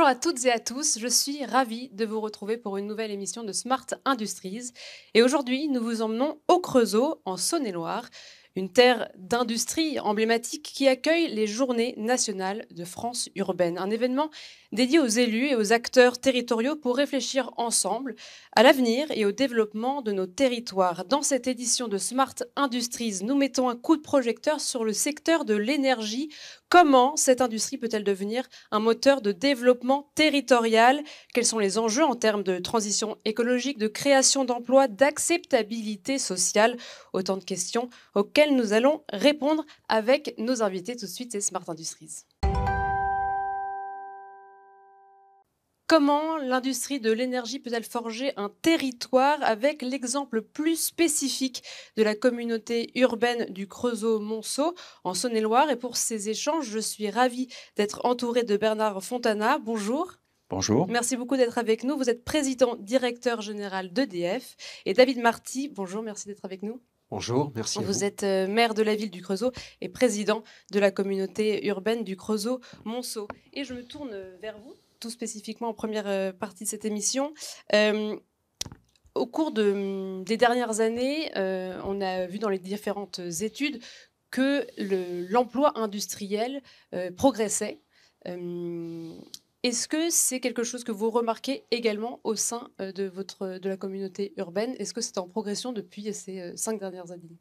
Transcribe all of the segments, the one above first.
à toutes et à tous, je suis ravie de vous retrouver pour une nouvelle émission de Smart Industries. Et aujourd'hui, nous vous emmenons au Creusot, en Saône-et-Loire, une terre d'industrie emblématique qui accueille les Journées nationales de France urbaine, un événement dédié aux élus et aux acteurs territoriaux pour réfléchir ensemble à l'avenir et au développement de nos territoires. Dans cette édition de Smart Industries, nous mettons un coup de projecteur sur le secteur de l'énergie. Comment cette industrie peut-elle devenir un moteur de développement territorial? Quels sont les enjeux en termes de transition écologique, de création d'emplois, d'acceptabilité sociale? Autant de questions auxquelles nous allons répondre avec nos invités. Tout de suite, c'est Smart Industries. Comment l'industrie de l'énergie peut-elle forger un territoire, avec l'exemple plus spécifique de la communauté urbaine du Creusot-Monceau en Saône-et-Loire? Et pour ces échanges, je suis ravie d'être entourée de Bernard Fontana. Bonjour. Bonjour. Merci beaucoup d'être avec nous. Vous êtes président directeur général d'EDF. Et David Marty, bonjour, merci d'être avec nous. Bonjour, merci à Vous vous. êtes maire de la ville du Creusot et président de la communauté urbaine du Creusot-Monceau. Et je me tourne vers vous, tout spécifiquement en première partie de cette émission. Au cours des dernières années, on a vu dans les différentes études que l'emploi industriel progressait. Est-ce que c'est quelque chose que vous remarquez également au sein de la communauté urbaine? Est-ce que c'est en progression depuis ces 5 dernières années?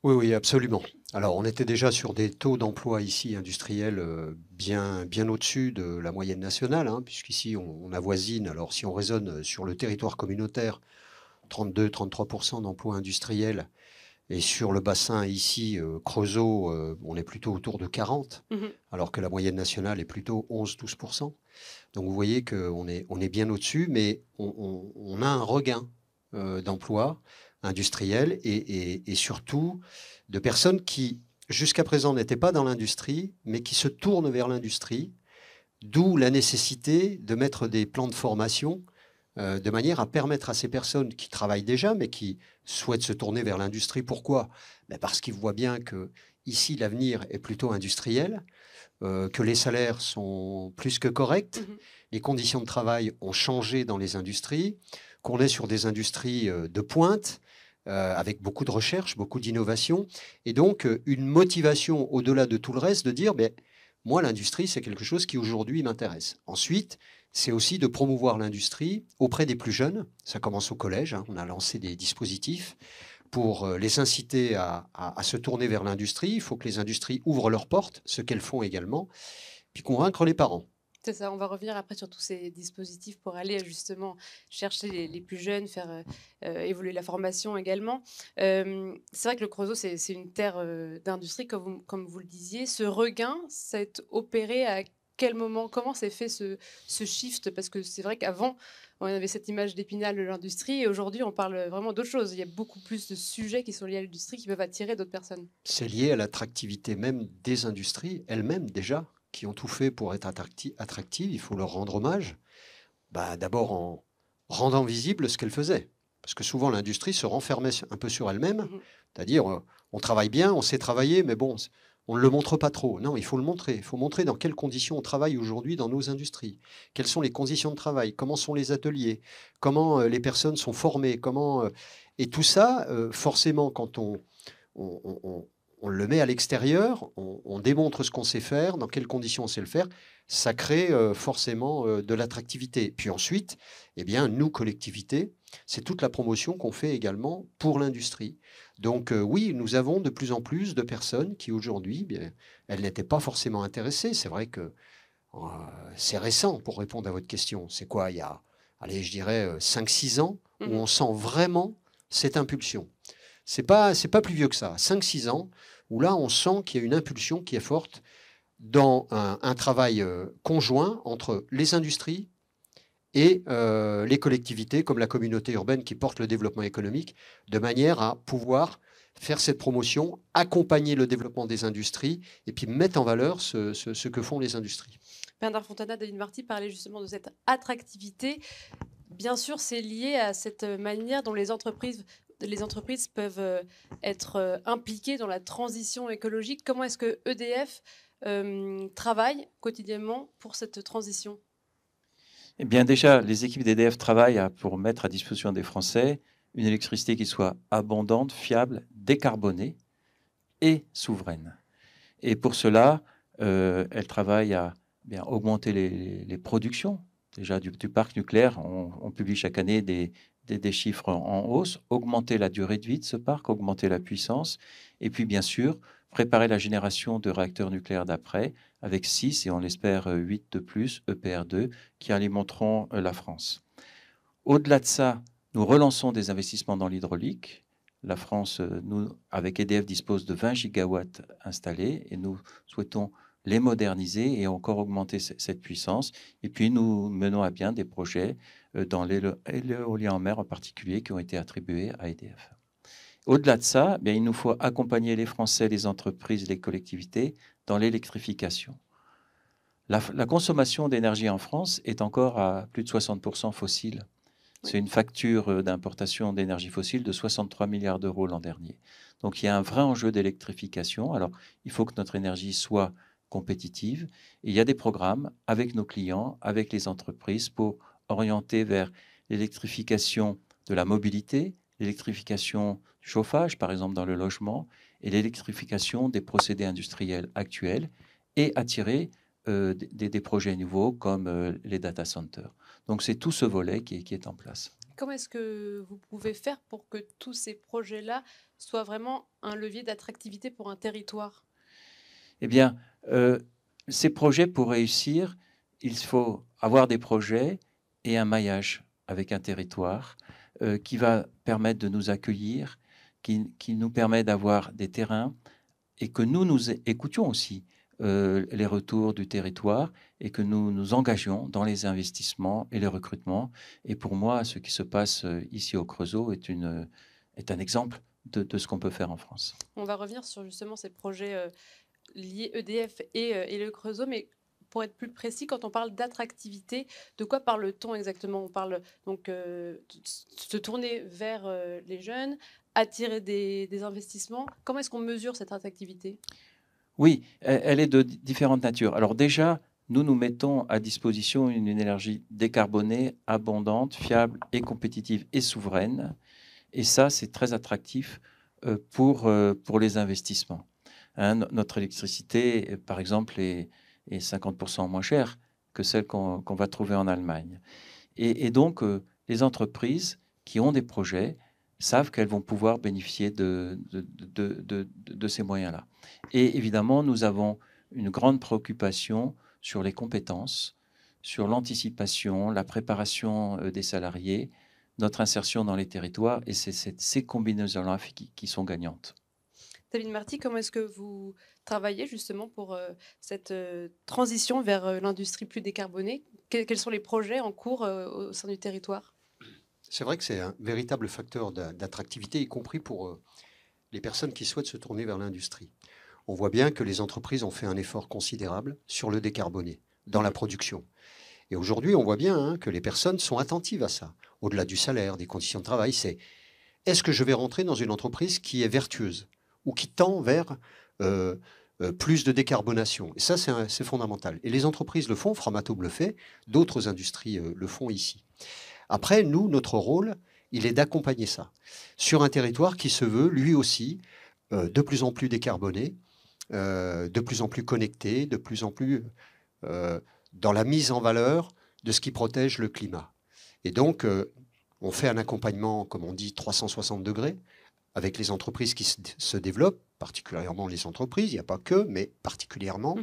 Oui, oui, absolument. Alors, on était déjà sur des taux d'emploi ici industriels bien au-dessus de la moyenne nationale, hein, puisqu'ici, on avoisine, alors si on raisonne sur le territoire communautaire, 32-33% d'emplois industriels, et sur le bassin ici, Creusot, on est plutôt autour de 40, alors que la moyenne nationale est plutôt 11-12%. Donc, vous voyez qu'on est bien au-dessus, mais on a un regain d'emplois industriels et surtout de personnes qui, jusqu'à présent, n'étaient pas dans l'industrie, mais qui se tournent vers l'industrie, d'où la nécessité de mettre des plans de formation de manière à permettre à ces personnes qui travaillent déjà, mais qui souhaitent se tourner vers l'industrie. Pourquoi? Parce qu'ils voient bien que ici, l'avenir est plutôt industriel, que les salaires sont plus que corrects, les conditions de travail ont changé dans les industries, qu'on est sur des industries de pointe, avec beaucoup de recherche, beaucoup d'innovation, et donc une motivation au-delà de tout le reste de dire, moi, l'industrie, c'est quelque chose qui aujourd'hui m'intéresse. Ensuite, c'est aussi de promouvoir l'industrie auprès des plus jeunes. Ça commence au collège, hein. On a lancé des dispositifs pour les inciter à se tourner vers l'industrie. Il faut que les industries ouvrent leurs portes, ce qu'elles font également, puis convaincre les parents. C'est ça, on va revenir après sur tous ces dispositifs pour aller justement chercher les plus jeunes, faire évoluer la formation également. C'est vrai que le Creusot, c'est une terre d'industrie, comme vous le disiez. Ce regain s'est opéré à quel moment? Comment s'est fait ce shift? Parce que c'est vrai qu'avant, on avait cette image d'Épinal de l'industrie et aujourd'hui, on parle vraiment d'autre chose. Il y a beaucoup plus de sujets qui sont liés à l'industrie qui peuvent attirer d'autres personnes. C'est lié à l'attractivité même des industries elles-mêmes déjà, qui ont tout fait pour être attractives. Il faut leur rendre hommage. D'abord en rendant visible ce qu'elles faisaient. Parce que souvent, l'industrie se renfermait un peu sur elle-même. C'est-à-dire, on travaille bien, on sait travailler, mais bon, on ne le montre pas trop. Non, il faut le montrer. Il faut montrer dans quelles conditions on travaille aujourd'hui dans nos industries. Quelles sont les conditions de travail? Comment sont les ateliers? Comment les personnes sont formées? Et tout ça, forcément, quand on le met à l'extérieur, on démontre ce qu'on sait faire, dans quelles conditions on sait le faire, ça crée forcément de l'attractivité. Puis ensuite, eh bien, nous, collectivités, c'est toute la promotion qu'on fait également pour l'industrie. Donc oui, nous avons de plus en plus de personnes qui aujourd'hui, elles n'étaient pas forcément intéressées. C'est vrai que c'est récent pour répondre à votre question. C'est quoi, il y a, allez, je dirais 5-6 ans, où on sent vraiment cette impulsion. C'est pas plus vieux que ça, 5-6 ans, où là, on sent qu'il y a une impulsion qui est forte dans un travail conjoint entre les industries et les collectivités, comme la communauté urbaine qui porte le développement économique, de manière à pouvoir faire cette promotion, accompagner le développement des industries et puis mettre en valeur ce que font les industries. Bernard Fontana, David Marty parlait justement de cette attractivité. Bien sûr, c'est lié à cette manière dont les entreprises peuvent être impliquées dans la transition écologique. Comment est-ce que EDF travaillent quotidiennement pour cette transition? Eh bien, déjà, les équipes d'EDF travaillent pour mettre à disposition des Français une électricité qui soit abondante, fiable, décarbonée et souveraine. Et pour cela, elles travaillent à bien augmenter les productions. Déjà, du parc nucléaire, on publie chaque année des chiffres en hausse, augmenter la durée de vie de ce parc, augmenter la puissance, et puis bien sûr, préparer la génération de réacteurs nucléaires d'après, avec 6 et on l'espère 8 de plus, EPR2, qui alimenteront la France. Au-delà de ça, nous relançons des investissements dans l'hydraulique. La France, nous, avec EDF, dispose de 20 gigawatts installés et nous souhaitons les moderniser et encore augmenter cette puissance. Et puis, nous menons à bien des projets dans l'éolien en mer en particulier qui ont été attribués à EDF. Au-delà de ça, bien, il nous faut accompagner les Français, les entreprises, les collectivités dans l'électrification. La consommation d'énergie en France est encore à plus de 60% fossile. C'est une facture d'importation d'énergie fossile de 63 milliards d'euros l'an dernier. Donc il y a un vrai enjeu d'électrification. Alors il faut que notre énergie soit compétitive. Et il y a des programmes avec nos clients, avec les entreprises pour orienter vers l'électrification de la mobilité, l'électrification du chauffage, par exemple dans le logement, et l'électrification des procédés industriels actuels et attirer des projets nouveaux comme les data centers. Donc c'est tout ce volet qui est en place. Comment est-ce que vous pouvez faire pour que tous ces projets-là soient vraiment un levier d'attractivité pour un territoire? Eh bien, ces projets, pour réussir, il faut avoir des projets et un maillage avec un territoire qui va permettre de nous accueillir, qui nous permet d'avoir des terrains et que nous écoutions aussi les retours du territoire et que nous nous engagions dans les investissements et les recrutements. Et pour moi, ce qui se passe ici au Creusot est un exemple de ce qu'on peut faire en France. On va revenir sur justement ces projets liés EDF et le Creusot, mais pour être plus précis, quand on parle d'attractivité, de quoi parle-t-on exactement? On parle donc de se tourner vers les jeunes, attirer des investissements. Comment est-ce qu'on mesure cette attractivité? Oui, elle est de différentes natures. Alors déjà, nous mettons à disposition une énergie décarbonée, abondante, fiable et compétitive et souveraine. Et ça, c'est très attractif pour les investissements. Hein, notre électricité, par exemple, est 50% moins chère que celle qu'on va trouver en Allemagne. Et donc, les entreprises qui ont des projets savent qu'elles vont pouvoir bénéficier de ces moyens-là. Et évidemment, nous avons une grande préoccupation sur les compétences, sur l'anticipation, la préparation des salariés, notre insertion dans les territoires, et c'est ces combinaisons-là qui sont gagnantes. David Marty, comment est-ce que vous travaillez justement pour cette transition vers l'industrie plus décarbonée? Quels sont les projets en cours au sein du territoire? C'est vrai que c'est un véritable facteur d'attractivité, y compris pour les personnes qui souhaitent se tourner vers l'industrie. On voit bien que les entreprises ont fait un effort considérable sur le décarboné, dans la production. Et aujourd'hui, on voit bien que les personnes sont attentives à ça. Au-delà du salaire, des conditions de travail, c'est est-ce que je vais rentrer dans une entreprise qui est vertueuse ou qui tend vers plus de décarbonation? Et ça, c'est fondamental. Et les entreprises le font, Framatome le fait, d'autres industries le font ici. Après, nous, notre rôle, il est d'accompagner ça sur un territoire qui se veut, lui aussi, de plus en plus décarboné, de plus en plus connecté, de plus en plus dans la mise en valeur de ce qui protège le climat. Et donc, on fait un accompagnement, comme on dit, 360 degrés, avec les entreprises qui se développent, particulièrement les entreprises, il n'y a pas que, mais particulièrement.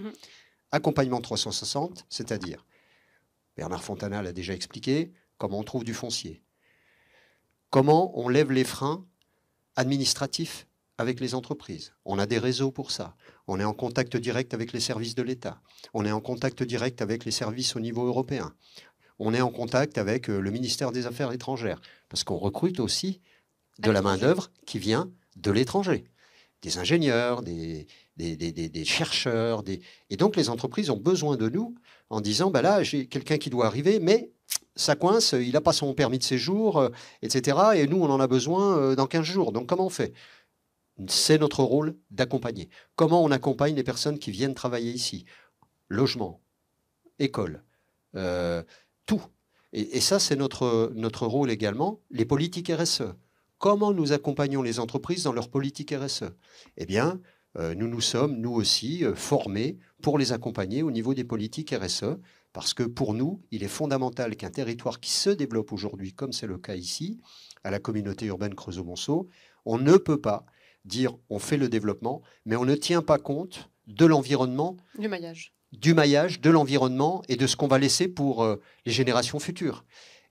Accompagnement 360, c'est-à-dire, Bernard Fontana l'a déjà expliqué, comment on trouve du foncier, comment on lève les freins administratifs avec les entreprises. On a des réseaux pour ça. On est en contact direct avec les services de l'État. On est en contact direct avec les services au niveau européen. On est en contact avec le ministère des Affaires étrangères, parce qu'on recrute aussi de la main-d'œuvre qui vient de l'étranger. Des ingénieurs, des chercheurs. Et donc, les entreprises ont besoin de nous en disant, bah là, j'ai quelqu'un qui doit arriver, mais ça coince, il n'a pas son permis de séjour, etc. Et nous, on en a besoin dans 15 jours. Donc, comment on fait? c'est notre rôle d'accompagner. Comment on accompagne les personnes qui viennent travailler ici? Logement, école, tout. Et ça, c'est notre rôle également. Les politiques RSE. Comment nous accompagnons les entreprises dans leur politique RSE? Eh bien, nous sommes, nous aussi, formés pour les accompagner au niveau des politiques RSE, parce que pour nous, il est fondamental qu'un territoire qui se développe aujourd'hui, comme c'est le cas ici, à la communauté urbaine Creusot-Monceau, on ne peut pas dire on fait le développement, mais on ne tient pas compte de l'environnement, du maillage, de l'environnement et de ce qu'on va laisser pour les générations futures.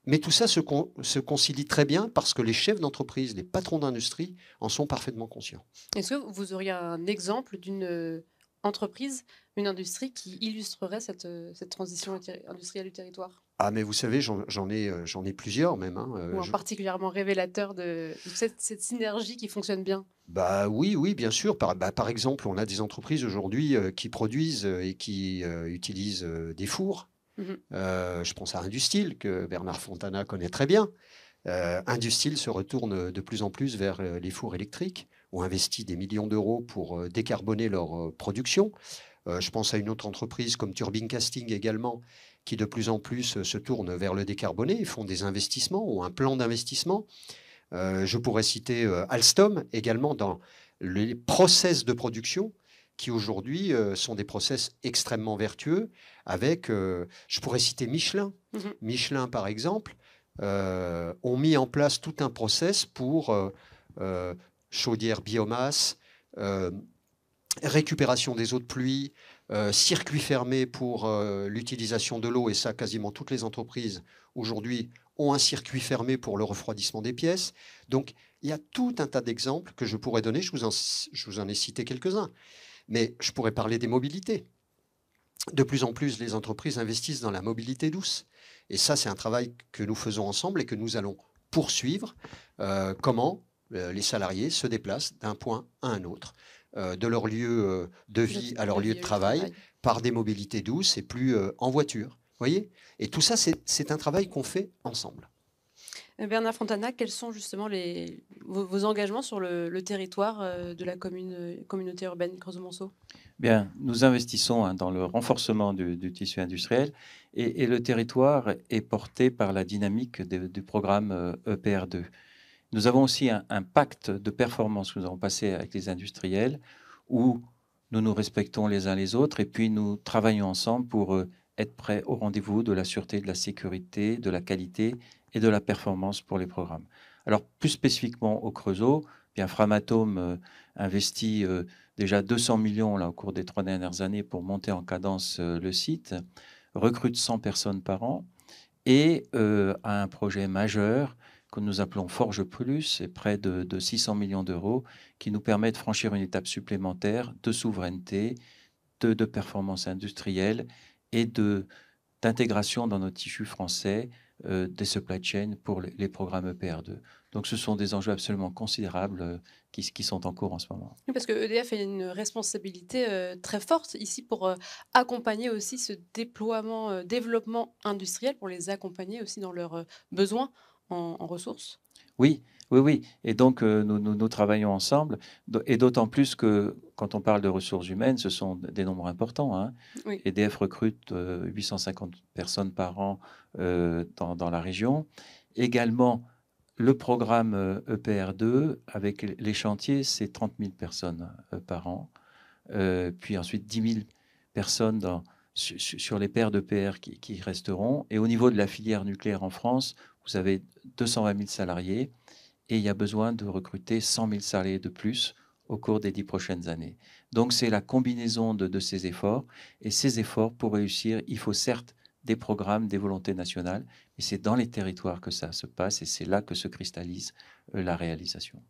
Mais tout ça se concilie très bien parce que les chefs d'entreprise, les patrons d'industrie en sont parfaitement conscients. Est-ce que vous auriez un exemple d'une entreprise, une industrie qui illustrerait cette transition industrielle du territoire? Ah, mais vous savez, j'en ai plusieurs même. Ou un particulièrement révélateur de cette synergie qui fonctionne bien? Bah oui, bien sûr. Par exemple, on a des entreprises aujourd'hui qui produisent et qui utilisent des fours. Je pense à Industil, que Bernard Fontana connaît très bien. Industil se retourne de plus en plus vers les fours électriques, ont investi des millions d'euros pour décarboner leur production. Je pense à une autre entreprise comme Turbine Casting également, qui de plus en plus se tourne vers le décarboné. Ils font des investissements ou un plan d'investissement. Je pourrais citer Alstom également dans les process de production qui aujourd'hui sont des process extrêmement vertueux avec, je pourrais citer Michelin. Michelin, par exemple, ont mis en place tout un process pour chaudière biomasse, récupération des eaux de pluie, circuit fermé pour l'utilisation de l'eau, et ça, quasiment toutes les entreprises aujourd'hui ont un circuit fermé pour le refroidissement des pièces. Donc, il y a tout un tas d'exemples que je pourrais donner. Je vous en ai cité quelques-uns. Mais je pourrais parler des mobilités. De plus en plus, les entreprises investissent dans la mobilité douce. Et ça, c'est un travail que nous faisons ensemble et que nous allons poursuivre. Comment les salariés se déplacent d'un point à un autre, de leur lieu de vie à leur lieu de travail, par des mobilités douces et plus en voiture. Voyez? Et tout ça, c'est un travail qu'on fait ensemble. Bernard Fontana, quels sont justement vos engagements sur le territoire de la communauté urbaine Creusot-Monceau? Bien, nous investissons dans le renforcement du tissu industriel et le territoire est porté par la dynamique du programme EPR2. Nous avons aussi un pacte de performance que nous avons passé avec les industriels où nous nous respectons les uns les autres et puis nous travaillons ensemble pour être prêts au rendez-vous de la sûreté, de la sécurité, de la qualité et de la performance pour les programmes. Alors, plus spécifiquement au Creusot, bien, Framatome investit déjà 200 millions là, au cours des 3 dernières années pour monter en cadence le site, recrute 100 personnes par an et a un projet majeur que nous appelons Forge Plus, et près de 600 millions d'euros, qui nous permet de franchir une étape supplémentaire de souveraineté, de performance industrielle et d'intégration dans notre tissu français des supply chains pour les programmes EPR2. Donc ce sont des enjeux absolument considérables qui sont en cours en ce moment. Oui, parce que EDF a une responsabilité très forte ici pour accompagner aussi ce développement industriel, pour les accompagner aussi dans leurs besoins en ressources. Oui. Et donc, nous travaillons ensemble. Et d'autant plus que, quand on parle de ressources humaines, ce sont des nombres importants. Hein. Oui. EDF recrute 850 personnes par an dans la région. Également, le programme EPR2, avec les chantiers, c'est 30 000 personnes par an. Puis ensuite, 10 000 personnes sur les paires d'EPR qui resteront. Et au niveau de la filière nucléaire en France, vous avez 220 000 salariés et il y a besoin de recruter 100 000 salariés de plus au cours des 10 prochaines années. Donc, c'est la combinaison de ces efforts. Et ces efforts, pour réussir, il faut certes des programmes, des volontés nationales, mais c'est dans les territoires que ça se passe et c'est là que se cristallise la réalisation.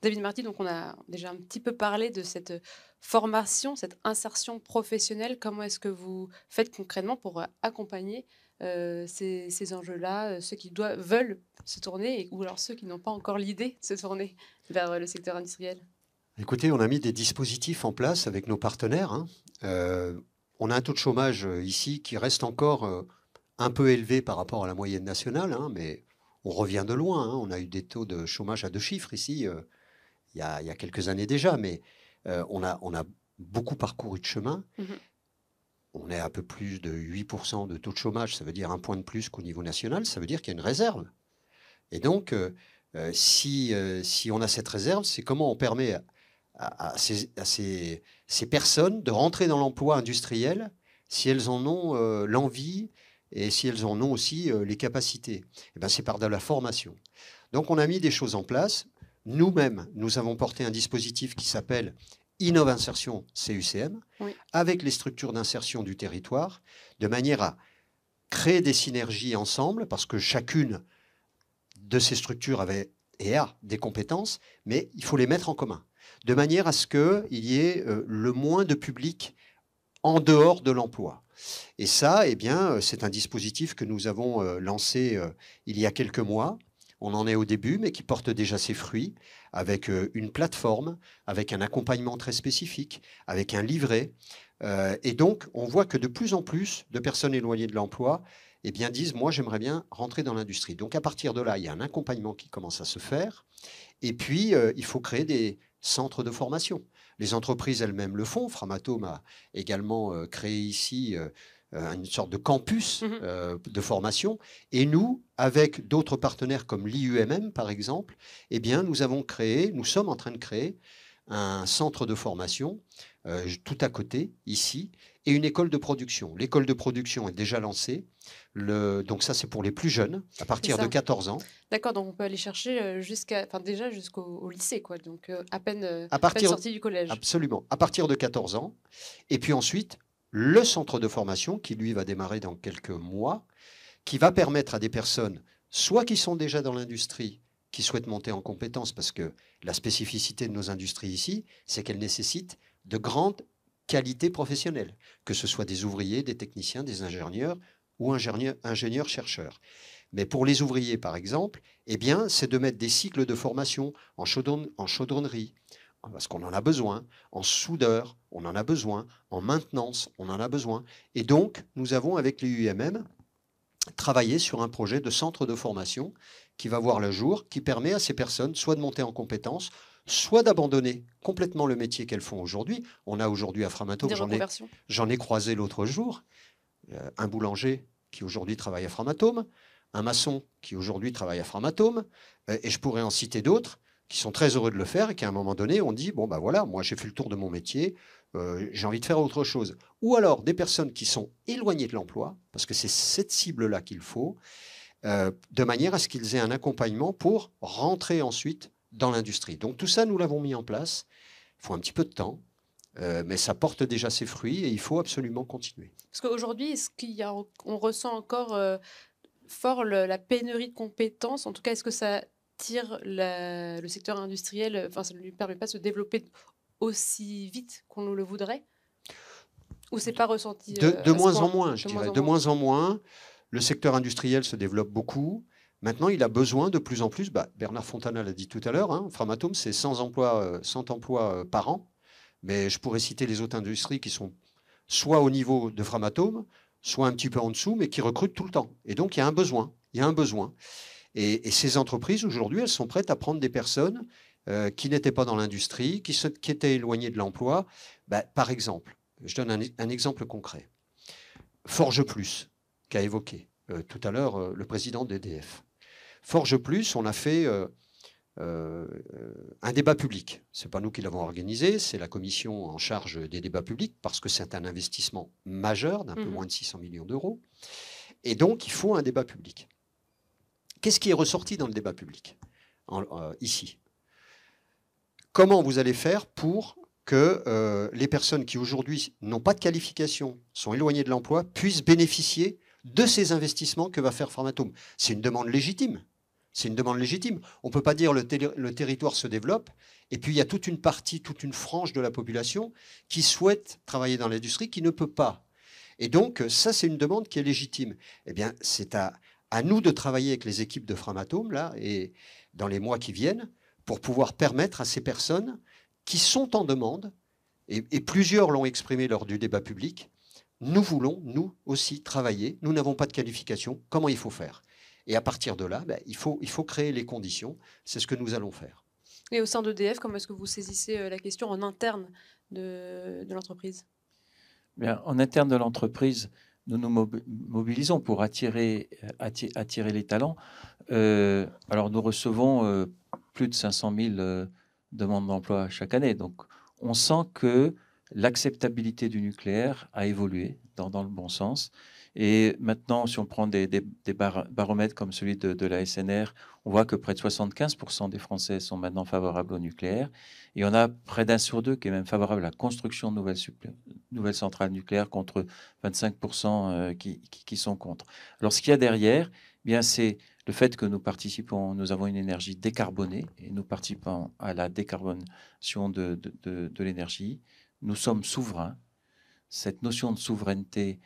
David Marty, donc on a déjà un petit peu parlé de cette formation, cette insertion professionnelle. Comment est-ce que vous faites concrètement pour accompagner ces enjeux-là, ceux qui veulent se tourner ou alors ceux qui n'ont pas encore l'idée de se tourner vers le secteur industriel? Écoutez, on a mis des dispositifs en place avec nos partenaires. On a un taux de chômage ici qui reste encore un peu élevé par rapport à la moyenne nationale, mais on revient de loin. On a eu des taux de chômage à 2 chiffres ici il il y a quelques années déjà, mais on a beaucoup parcouru de chemin. On est à peu plus de 8% de taux de chômage, ça veut dire un point de plus qu'au niveau national, ça veut dire qu'il y a une réserve. Et donc, si on a cette réserve, c'est comment on permet à ces personnes de rentrer dans l'emploi industriel si elles en ont l'envie et si elles en ont aussi les capacités. Et ben, c'est par de la formation. Donc, on a mis des choses en place. Nous-mêmes, nous avons porté un dispositif qui s'appelle Innov Insertion CUCM, Oui. avec les structures d'insertion du territoire, de manière à créer des synergies ensemble, parce que chacune de ces structures avait et a des compétences, mais il faut les mettre en commun, de manière à ce qu'il y ait le moins de public en dehors de l'emploi. Et ça, eh bien, c'est un dispositif que nous avons lancé il y a quelques mois. On en est au début, mais qui porte déjà ses fruits, avec une plateforme, avec un accompagnement très spécifique, avec un livret. Et donc, on voit que de plus en plus de personnes éloignées de l'emploi eh bien, disent « moi, j'aimerais bien rentrer dans l'industrie ». Donc, à partir de là, il y a un accompagnement qui commence à se faire. Et puis, il faut créer des centres de formation. Les entreprises elles-mêmes le font. Framatome a également créé ici une sorte de campus de formation. Et nous, avec d'autres partenaires comme l'IUMM, par exemple, eh bien, nous sommes en train de créer un centre de formation tout à côté, ici, et une école de production. L'école de production est déjà lancée. Donc ça, c'est pour les plus jeunes, à partir de 14 ans. D'accord, donc on peut aller chercher déjà jusqu'au lycée, quoi. Donc à peine sorti du collège. Absolument, à partir de 14 ans. Et puis ensuite, le centre de formation, qui lui va démarrer dans quelques mois, qui va permettre à des personnes, soit qui sont déjà dans l'industrie, qui souhaitent monter en compétences, parce que la spécificité de nos industries ici, c'est qu'elles nécessitent de grandes qualités professionnelles, que ce soit des ouvriers, des techniciens, des ingénieurs ou ingénieurs-chercheurs. Mais pour les ouvriers, par exemple, eh bien, c'est de mettre des cycles de formation en chaudronnerie, parce qu'on en a besoin, en soudeur, on en a besoin, en maintenance, on en a besoin. Et donc, nous avons, avec les UMM, travaillé sur un projet de centre de formation qui va voir le jour, qui permet à ces personnes soit de monter en compétences, soit d'abandonner complètement le métier qu'elles font aujourd'hui. On a aujourd'hui à Framatome, j'en ai croisé l'autre jour, un boulanger qui aujourd'hui travaille à Framatome, un maçon qui aujourd'hui travaille à Framatome, et je pourrais en citer d'autres qui sont très heureux de le faire et qu'à un moment donné, on dit, bon ben voilà, moi j'ai fait le tour de mon métier, j'ai envie de faire autre chose. Ou alors des personnes qui sont éloignées de l'emploi, parce que c'est cette cible-là qu'il faut, de manière à ce qu'ils aient un accompagnement pour rentrer ensuite dans l'industrie. Donc tout ça, nous l'avons mis en place. Il faut un petit peu de temps, mais ça porte déjà ses fruits et il faut absolument continuer. Parce qu'aujourd'hui, on ressent encore fort la pénurie de compétences? En tout cas, est-ce que ça tire le secteur industriel, ça ne lui permet pas de se développer aussi vite qu'on le voudrait? Ou c'est pas ressenti de moins en moins, je dirais. De moins en moins. Le secteur industriel se développe beaucoup. Maintenant, il a besoin de plus en plus, Bernard Fontana l'a dit tout à l'heure, Framatome, c'est 100 emplois par an. Mais je pourrais citer les autres industries qui sont soit au niveau de Framatome, soit un petit peu en dessous, mais qui recrutent tout le temps. Et donc, il y a un besoin. Il y a un besoin. Et ces entreprises, aujourd'hui, elles sont prêtes à prendre des personnes qui n'étaient pas dans l'industrie, qui étaient éloignées de l'emploi. Par exemple, je donne un exemple concret. Forge Plus, qu'a évoqué tout à l'heure le président d'EDF. Forge Plus, on a fait un débat public. Ce n'est pas nous qui l'avons organisé, c'est la commission en charge des débats publics, parce que c'est un investissement majeur d'un peu moins de 600 millions d'euros. Et donc, il faut un débat public. Qu'est-ce qui est ressorti dans le débat public ici? Comment vous allez faire pour que les personnes qui aujourd'hui n'ont pas de qualification, sont éloignées de l'emploi, puissent bénéficier de ces investissements que va faire Framatome? C'est une demande légitime. C'est une demande légitime. On ne peut pas dire le territoire se développe et puis il y a toute une partie, toute une frange de la population qui souhaite travailler dans l'industrie, qui ne peut pas. Et donc, ça, c'est une demande qui est légitime. Eh bien, c'est à nous de travailler avec les équipes de Framatome, là, et dans les mois qui viennent, pour pouvoir permettre à ces personnes qui sont en demande, et plusieurs l'ont exprimé lors du débat public, nous voulons, nous aussi, travailler. Nous n'avons pas de qualification. Comment il faut faire? Et à partir de là, il faut créer les conditions. C'est ce que nous allons faire. Et au sein d'EDF, comment est-ce que vous saisissez la question en interne de l'entreprise? Bien, en interne de l'entreprise, nous nous mobilisons pour attirer les talents. Alors, nous recevons plus de 500 000 demandes d'emploi chaque année. Donc, on sent que l'acceptabilité du nucléaire a évolué dans le bon sens. Et maintenant, si on prend des baromètres comme celui de la SNR, on voit que près de 75% des Français sont maintenant favorables au nucléaire. Et on a près d'un sur deux qui est même favorable à la construction de nouvelles centrales nucléaires contre 25% qui sont contre. Alors, ce qu'il y a derrière, eh bien, c'est le fait que nous avons une énergie décarbonée et nous participons à la décarbonation de l'énergie. Nous sommes souverains. Cette notion de souveraineté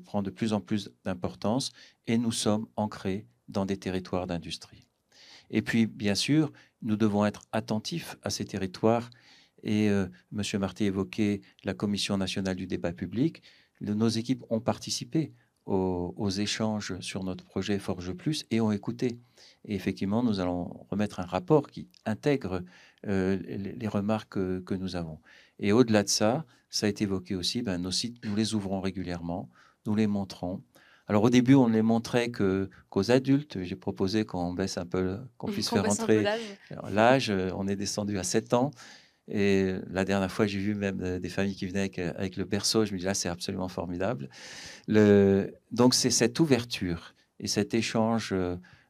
prend de plus en plus d'importance et nous sommes ancrés dans des territoires d'industrie. Et puis, bien sûr, nous devons être attentifs à ces territoires. Et M. Marty évoquait la Commission nationale du débat public. Nos équipes ont participé aux échanges sur notre projet Forge Plus et ont écouté. Et effectivement, nous allons remettre un rapport qui intègre les remarques que nous avons. Et au-delà de ça, ça a été évoqué aussi, nos sites, nous les ouvrons régulièrement, nous les montrons. Alors au début, on ne les montrait qu'aux adultes. J'ai proposé qu'on baisse un peu, qu'on puisse Qu'on faire baisse un peu rentrer l'âge. l'âge. On est descendu à 7 ans. Et la dernière fois, j'ai vu même des familles qui venaient avec le berceau. Je me dis, là, c'est absolument formidable. Donc, c'est cette ouverture et cet échange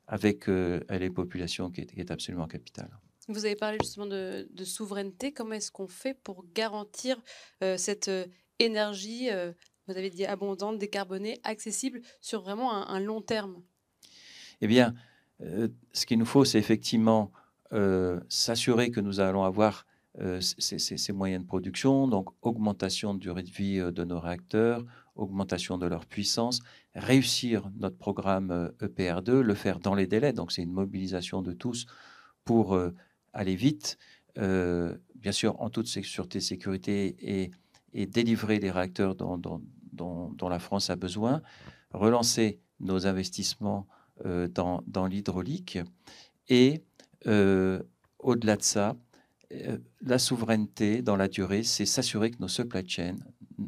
avec les populations qui est absolument capital. Vous avez parlé justement de souveraineté. Comment est-ce qu'on fait pour garantir cette énergie, vous avez dit abondante, décarbonée, accessible sur vraiment un long terme? Eh bien, ce qu'il nous faut, c'est effectivement s'assurer que nous allons avoir ces moyens de production, donc augmentation de durée de vie de nos réacteurs, augmentation de leur puissance, réussir notre programme EPR2, le faire dans les délais, donc c'est une mobilisation de tous pour aller vite, bien sûr en toute sûreté, sécurité et délivrer les réacteurs dont la France a besoin, relancer nos investissements dans l'hydraulique et au-delà de ça, la souveraineté dans la durée, c'est s'assurer que nos supply chains,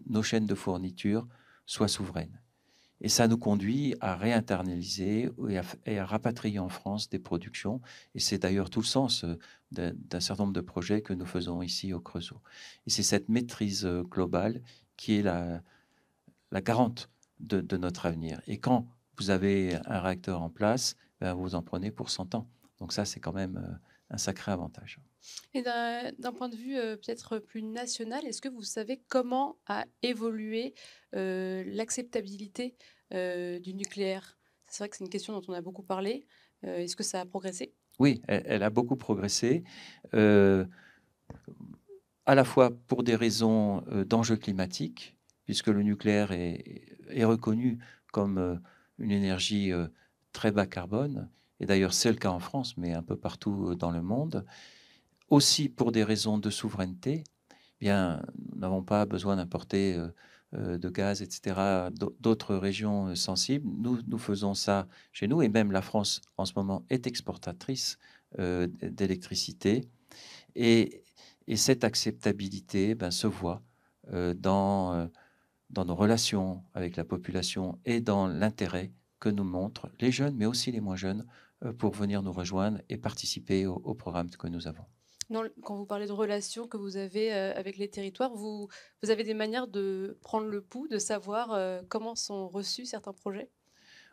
nos chaînes de fourniture soient souveraines. Et ça nous conduit à réinternaliser et à rapatrier en France des productions. Et c'est d'ailleurs tout le sens d'un certain nombre de projets que nous faisons ici au Creusot. Et c'est cette maîtrise globale qui est la garante de notre avenir. Et quand vous avez un réacteur en place, vous en prenez pour 100 ans. Donc ça, c'est quand même un sacré avantage. Et d'un point de vue peut-être plus national, est-ce que vous savez comment a évolué l'acceptabilité du nucléaire? C'est vrai que c'est une question dont on a beaucoup parlé. Est-ce que ça a progressé? Oui, elle a beaucoup progressé, à la fois pour des raisons d'enjeux climatiques, puisque le nucléaire est reconnu comme une énergie très bas carbone, et d'ailleurs c'est le cas en France, mais un peu partout dans le monde. Aussi pour des raisons de souveraineté, eh bien, nous n'avons pas besoin d'importer de gaz, etc., d'autres régions sensibles. Nous faisons ça chez nous, et même la France, en ce moment, est exportatrice d'électricité. Et cette acceptabilité se voit dans nos relations avec la population et dans l'intérêt que nous montrent les jeunes, mais aussi les moins jeunes, pour venir nous rejoindre et participer au programme que nous avons. Quand vous parlez de relations que vous avez avec les territoires, vous avez des manières de prendre le pouls, de savoir comment sont reçus certains projets?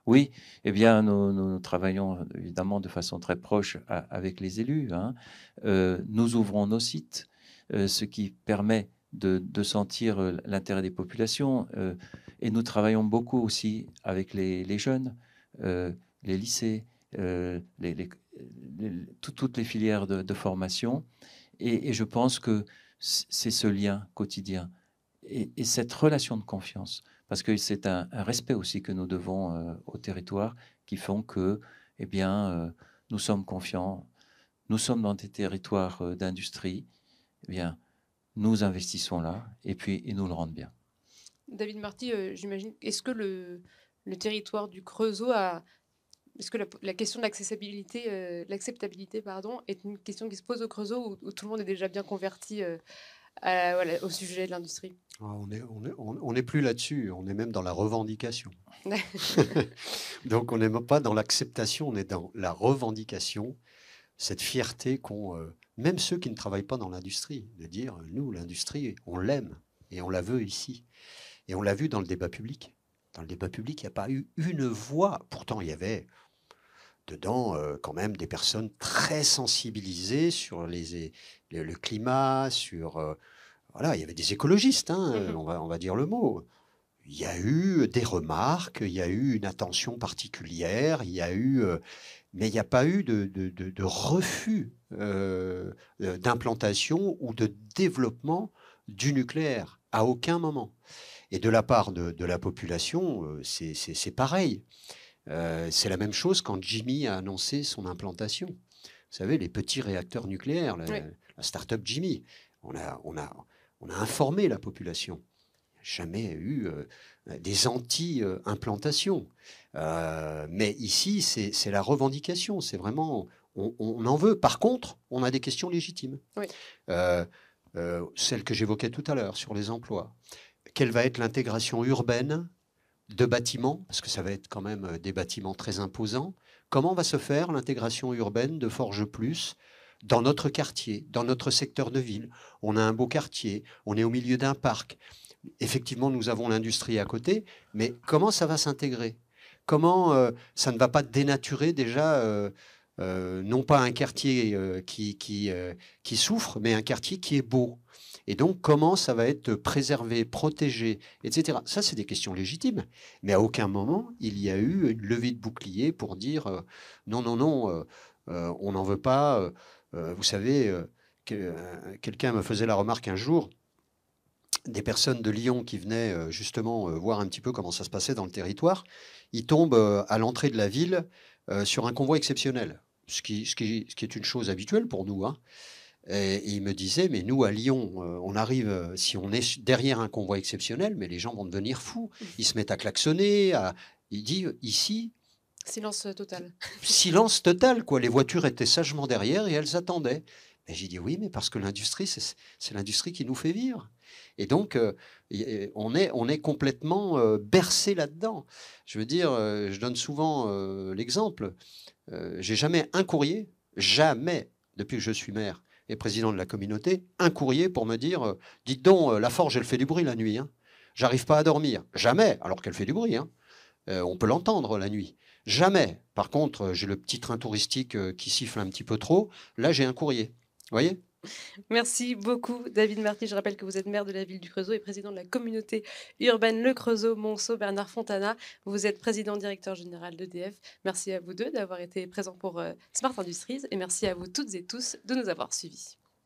Oui, eh bien, nous travaillons évidemment de façon très proche avec les élus, hein. Nous ouvrons nos sites, ce qui permet de sentir l'intérêt des populations. Et nous travaillons beaucoup aussi avec les jeunes, les lycées, toutes les filières de formation. Et je pense que c'est ce lien quotidien et cette relation de confiance, parce que c'est un respect aussi que nous devons au territoire, qui font que, eh bien, nous sommes confiants, nous sommes dans des territoires d'industrie, eh bien, nous investissons là, et puis ils nous le rendent bien. David Marty, j'imagine, est-ce que le territoire du Creusot a Est-ce que la question de l'acceptabilité, pardon, est une question qui se pose au Creusot où tout le monde est déjà bien converti voilà, au sujet de l'industrie? On n'est plus là-dessus, on est même dans la revendication. Donc on n'est même pas dans l'acceptation, on est dans la revendication, cette fierté qu'ont même ceux qui ne travaillent pas dans l'industrie, de dire nous, l'industrie, on l'aime et on la veut ici. Et on l'a vu dans le débat public. Dans le débat public, il n'y a pas eu une voix. Pourtant, il y avait dedans quand même des personnes très sensibilisées sur le climat, sur... voilà, il y avait des écologistes, hein, on va dire le mot. Il y a eu des remarques, il y a eu une attention particulière, il y a eu... mais il n'y a pas eu de refus d'implantation ou de développement du nucléaire, à aucun moment. Et de la part de la population, c'est pareil. C'est la même chose quand Jimmy a annoncé son implantation. Vous savez, les petits réacteurs nucléaires, la start-up Jimmy. On a informé la population. Il n'y a jamais eu des anti-implantations. Mais ici, c'est la revendication. C'est vraiment... On en veut. Par contre, on a des questions légitimes. Oui. Celle que j'évoquais tout à l'heure sur les emplois. Quelle va être l'intégration urbaine de bâtiments, parce que ça va être quand même des bâtiments très imposants. Comment va se faire l'intégration urbaine de Forges Plus dans notre quartier, dans notre secteur de ville? On a un beau quartier, on est au milieu d'un parc. Effectivement, nous avons l'industrie à côté, mais comment ça va s'intégrer? Comment ça ne va pas dénaturer déjà non pas un quartier qui souffre, mais un quartier qui est beau? Et donc, comment ça va être préservé, protégé, etc. Ça, c'est des questions légitimes. Mais à aucun moment, il y a eu une levée de bouclier pour dire non, non, non, on n'en veut pas. Vous savez, quelqu'un me faisait la remarque un jour, des personnes de Lyon qui venaient justement voir un petit peu comment ça se passait dans le territoire, ils tombent à l'entrée de la ville sur un convoi exceptionnel, ce qui est une chose habituelle pour nous, hein. Et il me disait, mais nous, à Lyon, on arrive, si on est derrière un convoi exceptionnel, mais les gens vont devenir fous. Ils se mettent à klaxonner. Il dit, ici... Silence total. Silence total, quoi. Les voitures étaient sagement derrière et elles attendaient. Et j'ai dit, oui, mais parce que l'industrie, c'est l'industrie qui nous fait vivre. Et donc, on est complètement bercé là-dedans. Je veux dire, je donne souvent l'exemple. J'ai jamais un courrier, jamais, depuis que je suis maire, et président de la communauté, un courrier pour me dire dites donc, la forge, elle fait du bruit la nuit. Hein. J'arrive pas à dormir. Jamais, alors qu'elle fait du bruit. Hein. On peut l'entendre la nuit. Jamais. Par contre, j'ai le petit train touristique qui siffle un petit peu trop. Là, j'ai un courrier. Vous voyez? Merci beaucoup, David Marty. Je rappelle que vous êtes maire de la ville du Creusot et président de la communauté urbaine Le Creusot, Monceau, Bernard Fontana. Vous êtes président directeur général d'EDF. Merci à vous deux d'avoir été présents pour Smart Industries et merci à vous toutes et tous de nous avoir suivis.